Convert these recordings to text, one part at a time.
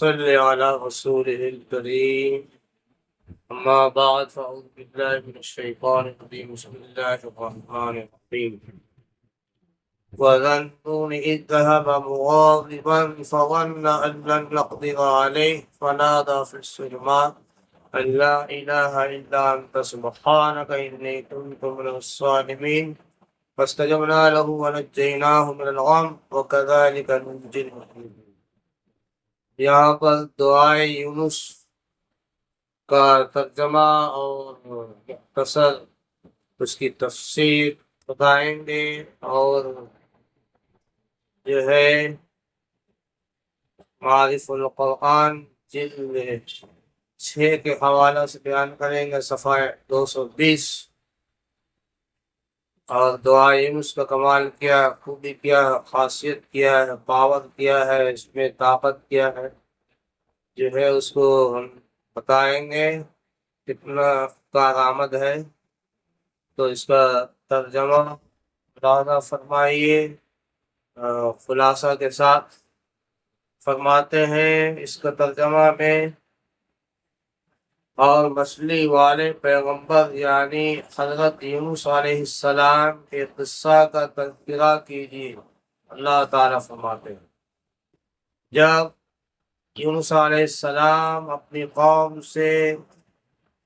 صل على رسوله الكريم. أما بعد فأعوذ بالله من الشيطان الرجيم. بسم الله الرحمن الرحيم. وذا النون إذ ذهب مغاضبا فظن أن لن نقدر عليه فنادى في الظلمات أن لا إله إلا أنت سبحانك إني كنت من الظالمين فاستجبنا له ونجيناه من الغم وكذلك ننجي المؤمنين. یہاں پر دعائے یونس کا ترجمہ اور مختصر اس کی تفسیر بتائیں گے، اور جو ہے معارف القرآن جلد 6 کے حوالہ سے بیان کریں گے، صفحہ 220. اور دعا یونس کا کمال کیا، خوبی کیا، خاصیت کیا ہے، پاور کیا ہے، اس میں طاقت کیا ہے، جو ہے اس کو ہم بتائیں گے کتنا کارآمد ہے. تو اس کا ترجمہ ملاحظہ فرمائیے، خلاصہ کے ساتھ فرماتے ہیں اس کا ترجمہ میں: اور مچھلی والے پیغمبر یعنی حضرت یونس علیہ السلام کے قصہ کا تذکرہ کیجیے. اللہ تعالیٰ فرماتے ہیں جب یونس علیہ السلام اپنی قوم سے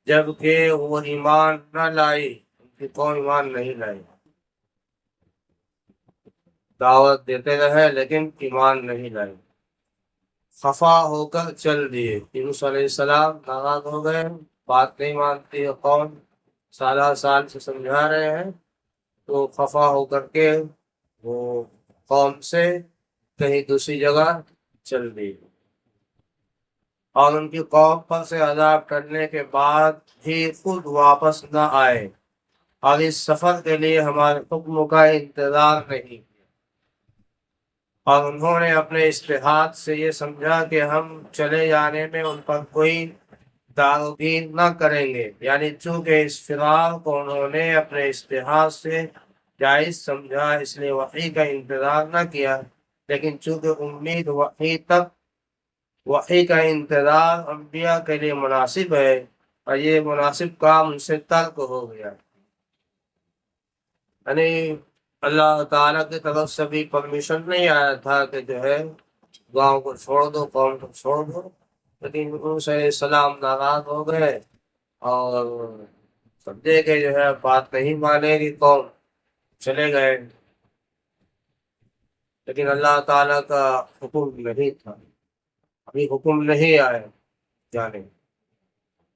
جبکہ وہ ایمان نہ لائی، ان کی قوم ایمان نہیں لائی، دعوت دیتے رہے لیکن ایمان نہیں لائی، خفا ہو کر چل دیے. یونس علیہ السلام ناراض ہو گئے، بات نہیں مانتی ہے قوم، سال سے سمجھا رہے ہیں، تو خفا ہو کر کے وہ قوم سے کہیں دوسری جگہ چل دی. اور ان کی قوم پر سے عذاب ٹلنے کے بعد بھی خود واپس نہ آئے، اور اس سفر کے لیے ہمارے حکم کا انتظار نہیں کیا. اور انہوں نے اپنے اجتہاد سے یہ سمجھا کہ ہم چلے جانے میں ان پر کوئی داروگیر نہ کریں گے، یعنی چونکہ اس فرار کو انہوں نے اپنے اجتہاد سے جائز سمجھا اس لیے وحی کا انتظار نہ کیا. لیکن چونکہ امید وحی کا انتظار انبیاء کے لیے مناسب ہے، اور یہ مناسب کام ان سے ترک ہو گیا. یعنی اللہ تعالیٰ کی طرف سے بھی پرمیشن نہیں آیا تھا کہ جو ہے گاؤں کو چھوڑ دو، قوم کو چھوڑ دو، لیکن یونس علیہ السلام ناراض ہو گئے اور سمجھے کہ جو ہے بات نہیں مانے گی قوم، چلے گئے. لیکن اللہ تعالیٰ کا حکم نہیں تھا، ابھی حکم نہیں آئے جانے،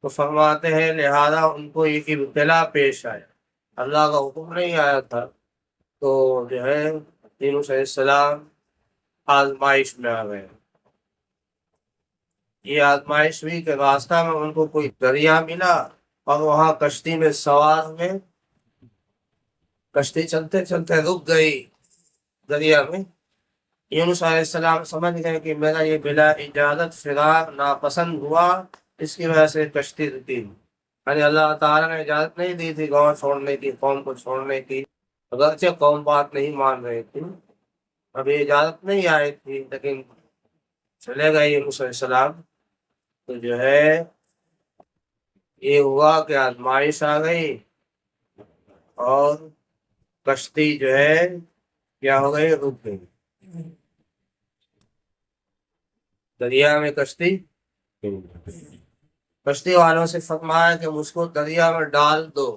تو فرماتے ہیں لہذا ان کو یہ ابتلا پیش آیا. اللہ کا حکم نہیں آیا تھا تو جو ہے یونس علیہ السلام آزمائش میں آ گئے. یہ آزمائش ہوئی کہ راستہ میں ان کو کوئی دریا ملا، اور وہاں کشتی میں سوار ہوئے. کشتی چلتے چلتے رک گئی دریا میں. یونس علیہ السلام سمجھ گئے کہ میرا یہ بلا اجازت فرار ناپسند ہوا، اس کی وجہ سے کشتی رکی. یعنی اللہ تعالیٰ نے اجازت نہیں دی تھی گاؤں چھوڑنے کی، قوم کو چھوڑنے کی، اگرچہ قوم بات نہیں مان رہی تھی، ابھی اجازت نہیں آئی تھی، لیکن چلے گئے یونس علیہ السلام. تو جو ہے یہ ہوا کہ آزمائش آ گئی، اور کشتی جو ہے کیا ہو گئی، رک گئی. دریا میں کشتی والوں سے فرمایا کہ مجھ کو دریا میں ڈال دو.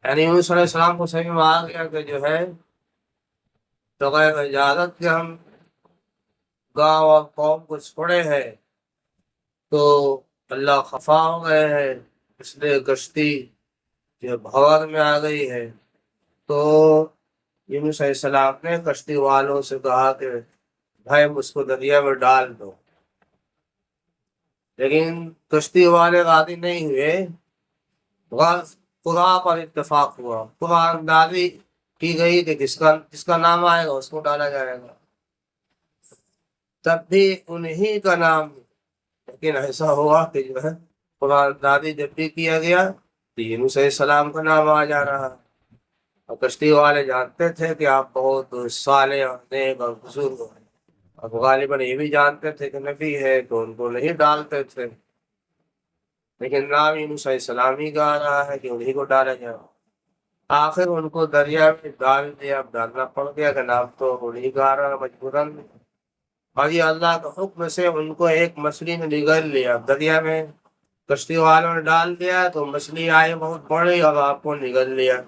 یعنی یونس علیہ السلام کو سمجھ میں آ گیا کہ جو ہے بغیر اجازت کے ہم گاؤں اور قوم کو چھوڑے ہیں، تو اللہ خفا ہو گئے ہیں، اس لیے کشتی جو بھور میں آ گئی ہے. تو یونس علیہ السلام نے کشتی والوں سے کہا کہ بھائی مجھ کو دریا میں ڈال دو. لیکن کشتی والے راضی نہیں ہوئے. قرآن پر اتفاق ہوا، قرآن اندازی کی گئی کہ جس کا نام آئے گا اس کو ڈالا جائے گا. تب بھی انہی کا نام، لیکن ایسا ہوا کہ جو ہے قرآن اندازی جب بھی کیا گیا تو یونس علیہ السلام کا نام آ جا رہا. اور کشتی والے جانتے تھے کہ آپ بہت صالح اور نیک اور بزرگ ہیں، اب غالباً یہ بھی جانتے تھے کہ نبی ہے تو ان کو نہیں ڈالتے تھے، لیکن نام یونس علیہ السلام ہی کا آ رہا ہے کہ انہیں کو ڈالا جائے۔ آخر ان کو دریا میں ڈال دیا، اب ڈالنا پڑ گیا کہ نام تو انہیں کا آ رہا ہے مجبوراً، اور یہ اللہ کے حکم سے ان کو ایک مچھلی نے نگل لیا دریا میں، کشتی والوں نے ڈال دیا تو مچھلی آئی بہت بڑی اور آپ کو نگل لیا۔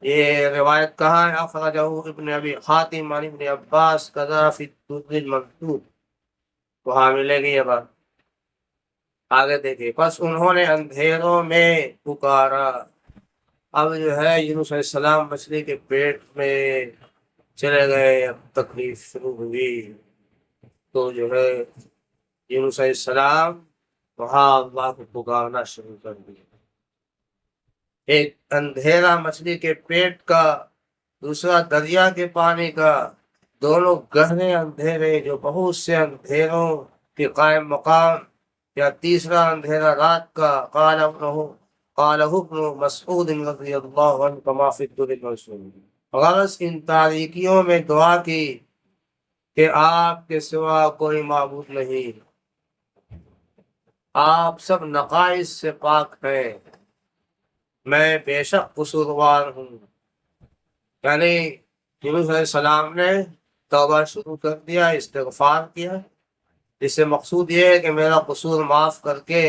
یہ روایت کہاں ہے؟ اخرجہ ابن ابی حاتم عن ابن عباس کذا فی الدر المنثور، وہاں ملے گی یہ بات۔ آگے دیکھیے، پس انہوں نے اندھیروں میں پکارا۔ اب جو ہے یونس علیہ السلام مچھلی کے پیٹ میں چلے گئے، اب تکلیف شروع ہوئی تو جو ہے یونس علیہ السلام وہاں اللہ کو پکارنا شروع کر دیا۔ ایک اندھیرا مچھلی کے پیٹ کا، دوسرا دریا کے پانی کا، دونوں گہرے اندھیرے جو بہت سے اندھیروں کے قائم مقام، یا تیسرا اندھیرا رات کا۔ قال ابن مسعود رضی اللہ عنہ کما فی الدر المنثور، غرض ان تاریکیوں میں دعا کی کہ آپ کے سوا کوئی معبود نہیں، آپ سب نقائص سے پاک ہیں، میں بے شک قصوروار ہوں۔ یعنی یونس علیہ السلام نے توبہ شروع کر دیا، استغفار کیا، جس سے مقصود یہ ہے کہ میرا قصور معاف کر کے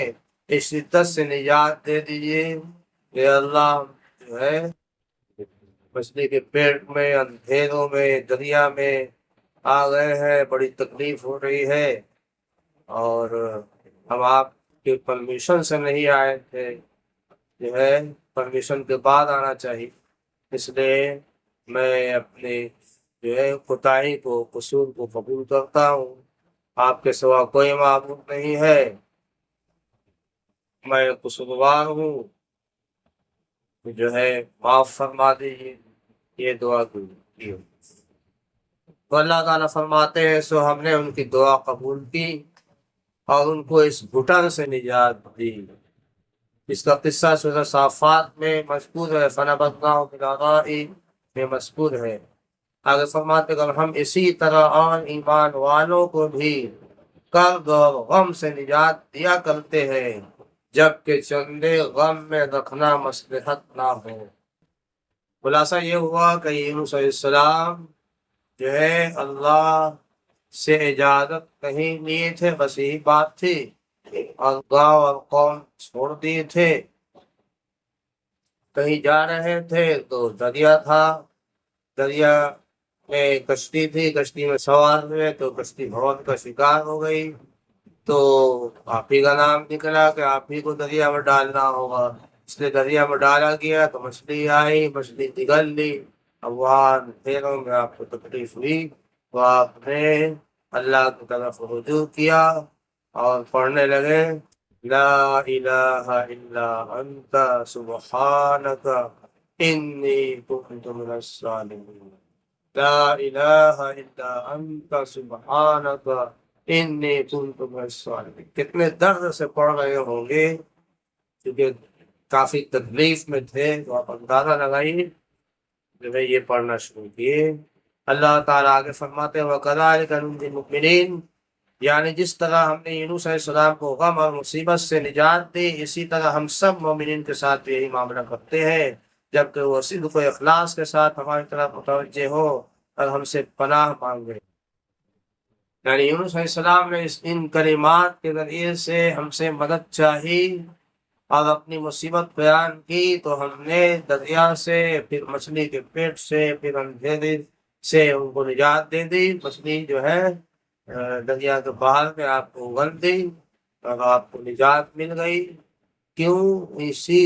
اس شدت سے نجات دے دیجیے کہ اللہ جو ہے مچھلی کے پیٹ میں، اندھیروں میں، دریا میں آ گئے ہیں، بڑی تکلیف ہو رہی ہے، اور ہم آپ کی پرمیشن سے نہیں آئے تھے، جو ہے پرمیشن کے بعد آنا چاہیے، اس لیے میں اپنے جو ہے کوتاہی کو، قصور کو قبول کرتا ہوں، آپ کے سوا کوئی معبود نہیں ہے، میں قصوروار ہوں، جو ہے معاف فرما دیجیے۔ یہ دعا کی تو اللہ تعالیٰ فرماتے ہیں سو ہم نے ان کی دعا قبول کی اور ان کو اس گھٹن سے نجات دی۔ اس کا قصہ سورہ صافات میں مذکور ہے، فنبذناہ بالعراء میں مذکور ہے۔ آگے فرماتے ہیں ہم اسی طرح اور ایمان والوں کو بھی کرب اور غم سے نجات دیا کرتے ہیں، جبکہ چندے غم میں رکھنا مصلحت نہ ہو۔ خلاصہ یہ ہوا کہ یونس علیہ السلام جو ہے اللہ سے اجازت نہیں لیے تھے، بس یہی بات تھی، اور گاؤں اور قوم چھوڑ دیے تھے، کہیں جا رہے تھے تو دریا تھا، دریا میں کشتی تھی، کشتی میں سوار ہوئے تو کشتی بہت کا شکار ہو گئی، تو آپ ہی کا نام نکلا کہ آپ ہی کو دریا میں ڈالنا ہوگا، اس لیے دریا میں ڈالا گیا تو مچھلی آئی، مچھلی نگل لی۔ اب وہاں اندھیروں میں آپ کو تکلیف ہوئی تو آپ نے اللہ کی طرف رجوع کیا اور پڑھنے لگے لا الہ الا انت سبحانک انی کنت من الظالمین، لا الہ الا انت سبحانک انی کنت من الظالمین۔ کتنے درد سے پڑھ رہے ہوں گے، کیونکہ کافی تکلیف میں تھے، تو آپ اندازہ لگائیے جو ہے یہ پڑھنا شروع کیے۔ اللہ تعالیٰ آگے فرماتے ہیں وَكَذَلِكَ نُنْجِي الْمُؤْمِنِينَ، یعنی جس طرح ہم نے یونس علیہ السلام کو غم اور مصیبت سے نجات دی، اسی طرح ہم سب مومنین کے ساتھ بھی یہی معاملہ کرتے ہیں، جبکہ وہ صدق و اخلاص کے ساتھ ہماری طرف متوجہ ہو اور ہم سے پناہ مانگے۔ یعنی یونس علیہ السلام نے ان کلمات کے ذریعے سے ہم سے مدد چاہی اور اپنی مصیبت بیان کی، تو ہم نے دریا سے، پھر مچھلی کے پیٹ سے، پھر اندھیرے سے ان کو نجات دے دی۔ مچھلی جو ہے دریا کے بحر میں آپ کو اگل دی اور آپ کو نجات مل گئی۔ کیوں؟ اسی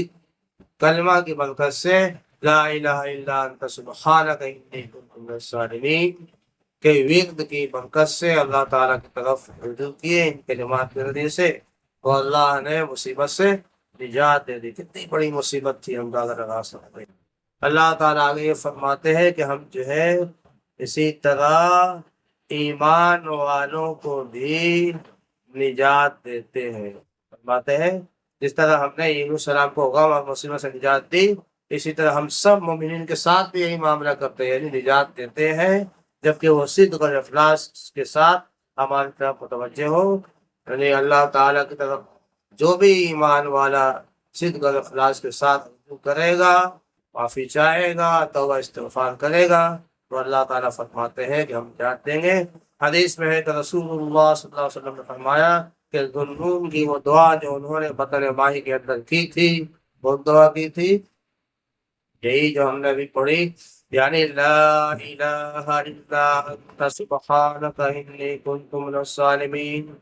کلمہ کی برکت سے، لا الہ الا انت سبحانک انی کنت من الظالمین کے ورد کی برکت سے اللہ تعالیٰ کی طرف رجوع کیے ان کلمات کے ذریعے سے، تو اللہ نے مصیبت سے نجات دے دی۔ کتنی بڑی مصیبت تھی، ہم اندازہ لگا سکتے ہیں۔ اللہ تعالیٰ آگے یہ فرماتے ہیں کہ ہم جو ہے اسی طرح ایمان والوں کو بھی نجات دیتے ہیں۔ فرماتے ہیں جس طرح ہم نے یونس السلام کو غم اور مصیبت سے نجات دی، اسی طرح ہم سب مومنین کے ساتھ بھی یہی معاملہ کرتے ہیں، یعنی نجات دیتے ہیں، جبکہ وہ صدق اور اخلاص کے ساتھ ہماری طرف متوجہ ہو. یعنی اللہ تعالیٰ کی طرف جو بھی ایمان والا صدق اور اخلاص کے ساتھ رجوع کرے گا، معافی چاہے گا، توبہ استغفار کرے گا، تو اللہ تعالیٰ فرماتے ہیں کہ ہم نجات دیں گے. حدیث میں ہے کہ رسول اللہ صلی اللہ علیہ وسلم نے فرمایا کہ ذوالنون کی وہ دعا جو انہوں نے بطن ماہی کے اندر کی تھی، وہ دعا کی تھی یہی جو ہم نے ابھی پڑھی، یعنی لا الہ الا انت سبحانک انی کنت من الظالمین.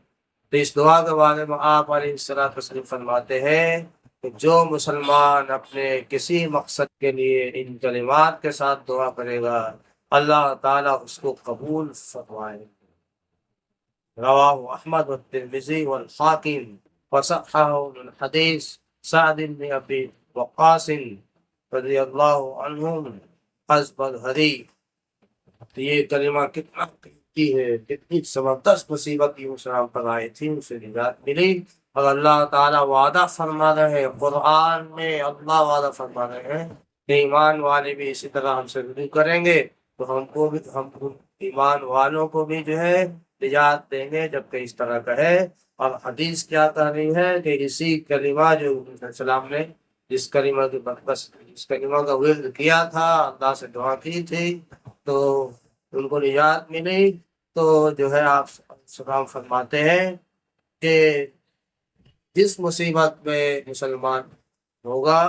تو اس دعا کے بارے میں آپ علیہ الصلوۃ والسلام فرماتے ہیں کہ جو مسلمان اپنے کسی مقصد کے لیے ان کلمات کے ساتھ دعا کرے گا، اللہ تعالیٰ اس کو قبول فرمائے. رواہ احمد والترمذی والحاکم وصححہ من حدیث سعد بن ابی وقاص رضی اللہ عنہم حسب الحدی. یہ کلمہ کتنا قیمتی ہے، کتنی زبردست مصیبت کی مسلمان پر آئی تھی، اسے نجات ملی. اور اللہ تعالیٰ وعدہ فرما رہے ہیں، قرآن میں اللہ وعدہ فرما رہے ہیں کہ ایمان والے بھی اسی طرح ہم سے رجوع کریں گے تو ہم کو بھی، ہم ایمان والوں کو بھی جو ہے نجات دیں گے، جبکہ اس طرح کا ہے. اور حدیث کیا کہہ رہی ہے کہ اسی کلمہ جو السلام نے جس کلمہ کی برکت، جس کلمہ کا ورد کیا تھا، اللہ سے دعا کی تھی تو ان کو نجات ملی. تو جو ہے آپ سلام فرماتے ہیں کہ جس مصیبت میں مسلمان ہوگا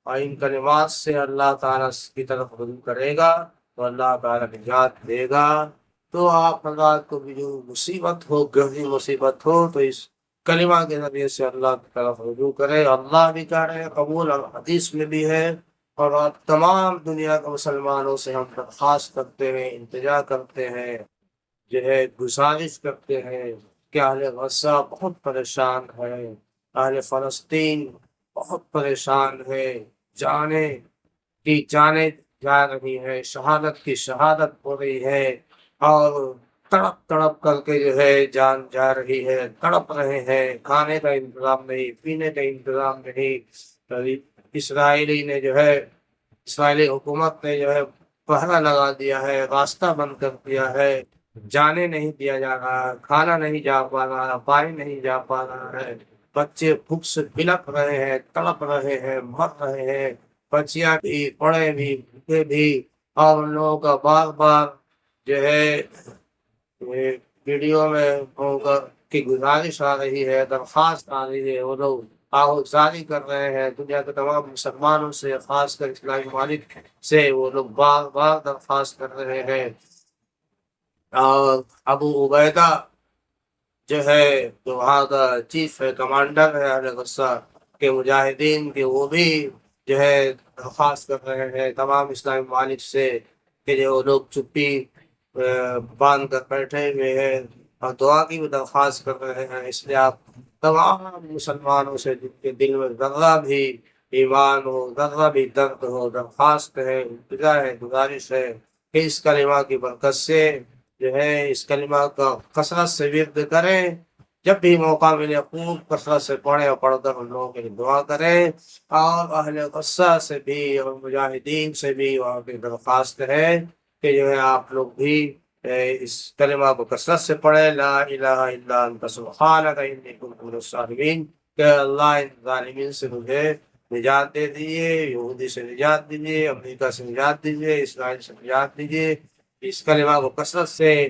اور ان کلمات سے اللہ تعالیٰ کی طرف رجوع کرے گا تو اللہ تعالیٰ نجات دے گا. تو آپ حضرات کو بھی جو مصیبت ہو، گہری مصیبت ہو، تو اس کلمہ کے ذریعے سے اللہ کی طرف رجوع کرے. اللہ بھی کہہ رہے ہیں قبول، اور حدیث میں بھی ہے. اور آپ تمام دنیا کے مسلمانوں سے ہم درخواست کرتے ہیں، التجا کرتے ہیں، جو ہے گزارش کرتے ہیں کہ اہل غزہ بہت پریشان ہے، اہل فلسطین بہت پریشان ہے، جانیں جا رہی ہے، شہادت کی شہادت ہو رہی ہے، اور تڑپ تڑپ کر کے جو ہے جان جا رہی ہے، تڑپ رہے ہیں، کھانے کا انتظام نہیں، پینے کا انتظام نہیں. اسرائیلی حکومت نے جو ہے پہرا لگا دیا ہے، راستہ بند کر دیا ہے، جانے نہیں دیا جا رہا، کھانا نہیں جا پا رہا، پانی نہیں جا پا رہا ہے. بچے بھوک سے بلک رہے ہیں، تڑپ رہے ہیں، مر رہے ہیں، بچیاں بھی، بڑے بھی، بوڑھے بھی. اور ان لوگوں کا بار بار جو ہے ویڈیو میں کی گزارش آ رہی ہے، درخواست آ رہی ہے، وہ لوگ آہو جاری کر رہے ہیں دنیا کے تمام مسلمانوں سے، خاص کر اسلامی ممالک سے وہ لوگ بار بار درخواست کر رہے ہیں. اور ابو عبیدہ جو ہے، جو وہاں کا چیف ہے، کمانڈر ہے اہل غزہ کے مجاہدین کے، وہ بھی جو ہے درخواست کر رہے ہیں تمام اسلامی ممالک سے کہ جو لوگ چپی باندھ کر بیٹھے ہوئے ہیں اور دعا کی بھی درخواست کر رہے ہیں. اس لیے آپ تمام مسلمانوں سے جن کے دل میں ذرہ بھی ایمان ہو، ذرہ بھی درد ہو، درخواست ہے، التجا ہے، گزارش ہے کہ اس کلمہ کی برکت سے جو ہے اس کلمہ کا کثرت سے ورد کریں. جب بھی موقع ملے خوب کثرت سے پڑھیں اور پڑھ کر ان لوگوں کے لیے دعا کریں. اور اہل غزہ سے بھی اور مجاہدین سے بھی وہاں کی درخواست ہے کہ جو ہے آپ لوگ بھی اس کلمہ کو کثرت سے پڑھیں، لا الہ الا انت سبحانک انی کنت من الظالمین، کہ اللہ ان ظالمین سے مجھے نجات دے دیجیے، یہودی سے نجات دیجیے، امریکہ سے نجات دیجیے، اسرائیل سے نجات دیجیے. اس کلمہ کو کثرت سے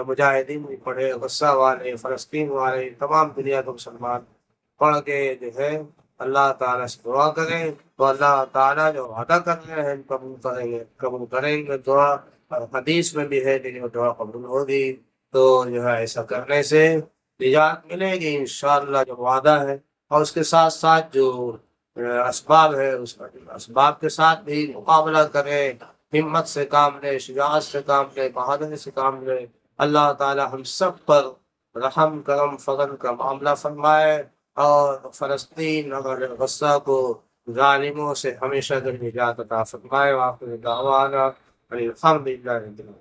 مجاہدین بھی پڑھے، غزہ والے، فلسطین والے، تمام دنیا کے مسلمان پڑھ کے جو ہے اللہ تعالیٰ سے دعا کریں تو اللہ تعالیٰ جو وعدہ کر رہے ہیں قبول کریں گے دعا. حدیث میں بھی ہے کہ جو دعا قبول ہوگی تو جو ہے ایسا کرنے سے نجات ملے گی انشاءاللہ، جو وعدہ ہے. اور اس کے ساتھ ساتھ جو اسباب ہے، اس اسباب کے ساتھ بھی مقابلہ کریں، ہمت سے کام لے، شجاعت سے کام لے، بہادری سے کام لے. اللہ تعالی ہم سب پر رحم کرم فضل کا معاملہ فرمائے اور فلسطین اور غزہ کو ظالموں سے ہمیشہ نجات عطا فرمائے. وآخر دعوانا الحمد للہ.